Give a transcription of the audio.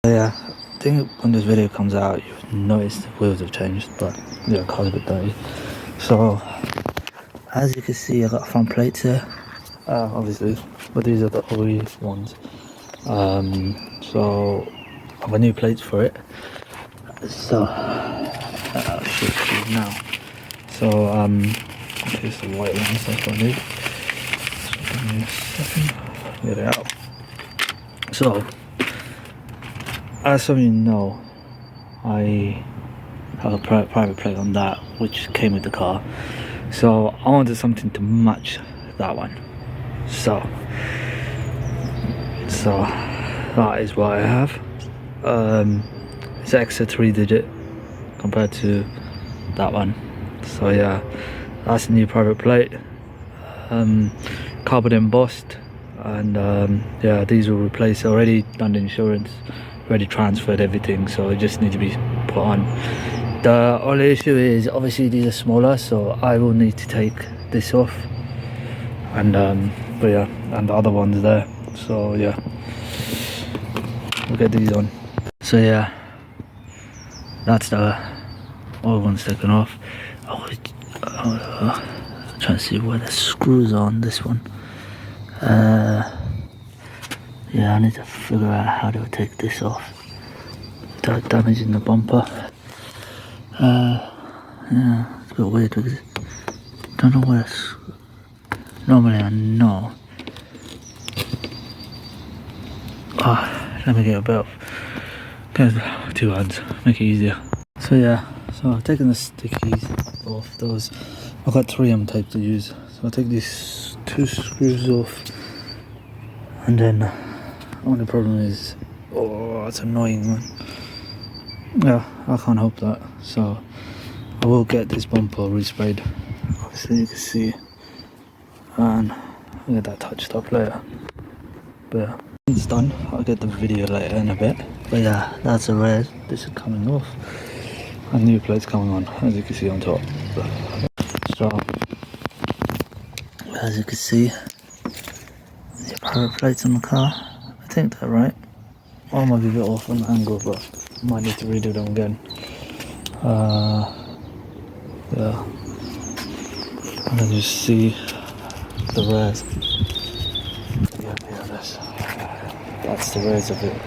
Yeah, I think when this video comes out you've noticed the wheels have changed, but yeah, the car's a bit dirty. So as you can see, I got front plates here, obviously, but these are the OE ones. So I have a new plates for it, so I'll show you now. So here's the white ones, that's what I need. So give me a second, get it out. So as some of you know, I have a private plate on that which came with the car, so I wanted something to match that one. So that is what I have. It's extra 3-digit compared to that one. So yeah, that's a new private plate, carbon embossed, and yeah, these will replace. Already done the insurance, already transferred everything, so it just needs to be put on. The only issue is obviously these are smaller, so I will need to take this off, and but yeah, and the other one's there, so yeah, we'll get these on. So yeah, that's the old one's taken off. Trying to see where the screws are on this one. Yeah, I need to figure out how to take this off without damaging the bumper. Yeah, it's a bit weird because I don't know where it's... Normally I know. Let me get a belt. Get 2 hands, make it easier. So yeah, so I've taken the stickies off those. I've got 3M tape to use, so I'll take these 2 screws off, and then only problem is, oh, it's annoying, man. Yeah, I can't help that, so I will get this bumper resprayed, obviously you can see, and I'll get that touched up later. But yeah, it's done. I'll get the video later in a bit. But yeah, that's the red. This is coming off, and new plates coming on, as you can see on top. So as you can see, the private plates on the car, I think they're right. I might be a bit off on the angle, but I might need to redo them again. Yeah, and then you see the rears. Yeah, that's the rears of it.